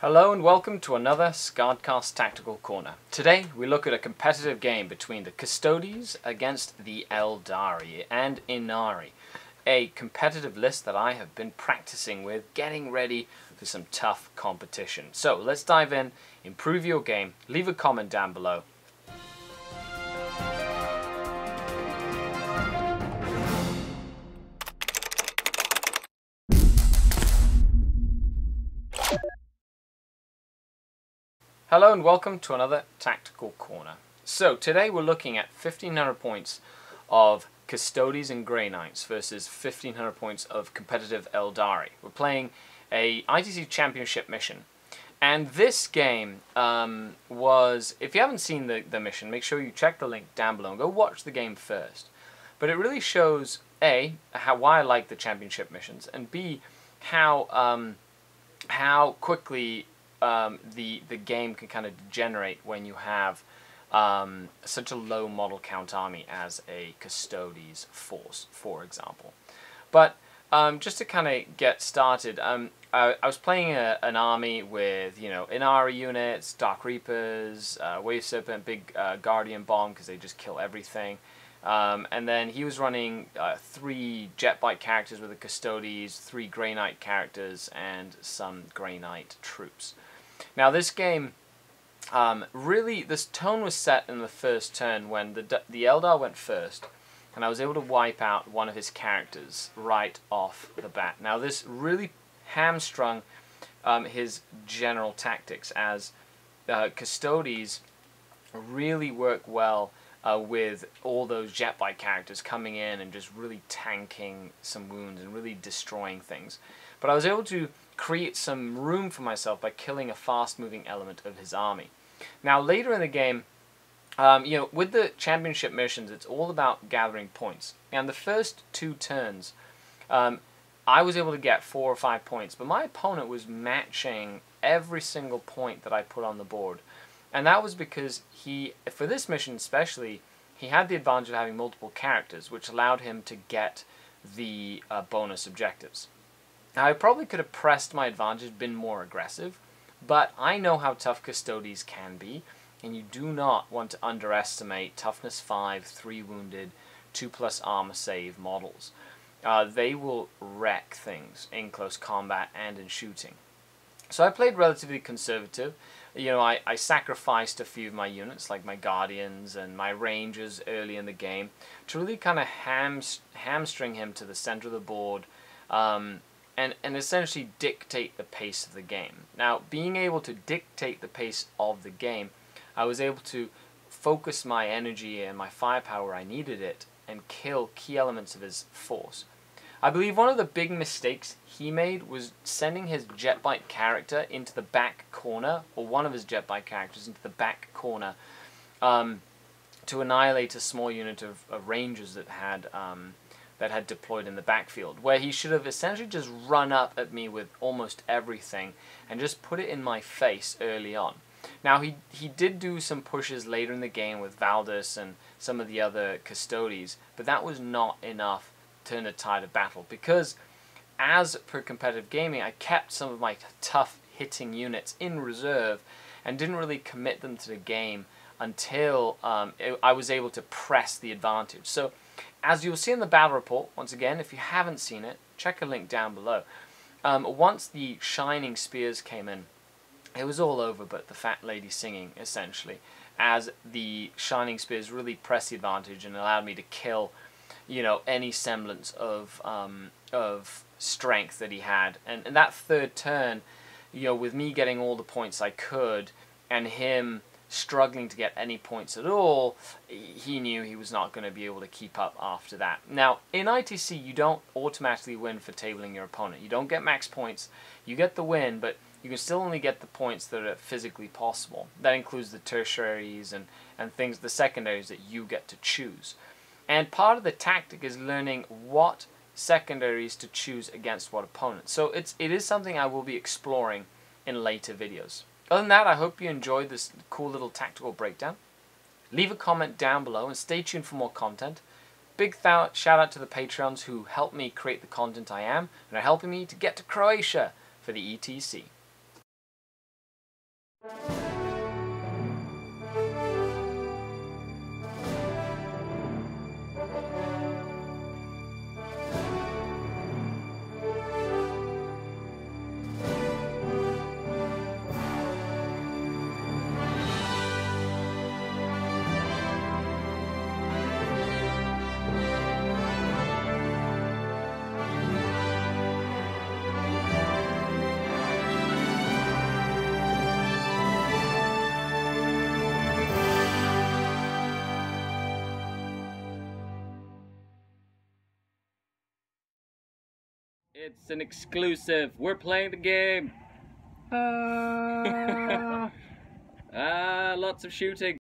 Hello and welcome to another Scardcast Tactical Corner. Today we look at a competitive game between the Custodes against the Eldari and Inari. A competitive list that I have been practicing with, getting ready for some tough competition. So let's dive in, improve your game, leave a comment down below. Hello and welcome to another Tactical Corner. So today we're looking at 1500 points of Custodes and Grey Knights versus 1500 points of competitive Eldari. We're playing a ITC Championship mission. And this game was, if you haven't seen the mission, make sure you check the link down below and go watch the game first. But it really shows, A, why I like the championship missions, and B, how quickly the game can kind of degenerate when you have such a low model count army as a Custodes force, for example. But just to kind of get started, I was playing an army with, Inari units, Dark Reapers, Wave Serpent, big Guardian Bomb because they just kill everything. And then he was running 3 Jet Bike characters with the Custodes, 3 Grey Knight characters, and some Grey Knight troops. Now this game, really, this tone was set in the first turn when the Eldar went first, and I was able to wipe out one of his characters right off the bat. Now this really hamstrung his general tactics, as Custodes really work well with all those Jet Bike characters coming in and just really tanking some wounds and really destroying things. But I was able to create some room for myself by killing a fast-moving element of his army. Now later in the game, with the championship missions, it's all about gathering points. And the first 2 turns, I was able to get 4 or 5 points, but my opponent was matching every single point that I put on the board. And that was because for this mission especially, he had the advantage of having multiple characters, which allowed him to get the bonus objectives. Now, I probably could have pressed my advantage, been more aggressive, but I know how tough Custodes can be, and you do not want to underestimate toughness 5, 3 wounded, 2+ armor save models. They will wreck things in close combat and in shooting. So I played relatively conservative. I sacrificed a few of my units, like my Guardians and my Rangers early in the game, to really kind of hamstring him to the center of the board, and essentially dictate the pace of the game. Now, being able to dictate the pace of the game, I was able to focus my energy and my firepower where I needed it and kill key elements of his force. I believe one of the big mistakes he made was sending his Jet Bike character into the back corner, or one of his Jet Bike characters into the back corner, to annihilate a small unit of Rangers that had deployed in the backfield, where he should have essentially just run up at me with almost everything and just put it in my face early on. Now he did do some pushes later in the game with Valdus and some of the other Custodes, but that was not enough to turn the tide of battle, because as per competitive gaming, I kept some of my tough hitting units in reserve and didn't really commit them to the game until I was able to press the advantage. So as you'll see in the battle report, once again, if you haven't seen it, check a link down below. Once the Shining Spears came in, it was all over but the Fat Lady Singing, essentially, as the Shining Spears really pressed the advantage and allowed me to kill, any semblance of strength that he had. And that 3rd turn, with me getting all the points I could and him struggling to get any points at all, he knew he was not going to be able to keep up after that. Now, in ITC, you don't automatically win for tabling your opponent. You don't get max points. You get the win, but you can still only get the points that are physically possible. That includes the tertiaries and things, the secondaries that you get to choose. And part of the tactic is learning what secondaries to choose against what opponents. So it is something I will be exploring in later videos. Other than that, I hope you enjoyed this cool little tactical breakdown. Leave a comment down below and stay tuned for more content. Big shout out to the Patreons who help me create the content I am and are helping me to get to Croatia for the ETC. It's an exclusive. We're playing the game. Lots of shooting.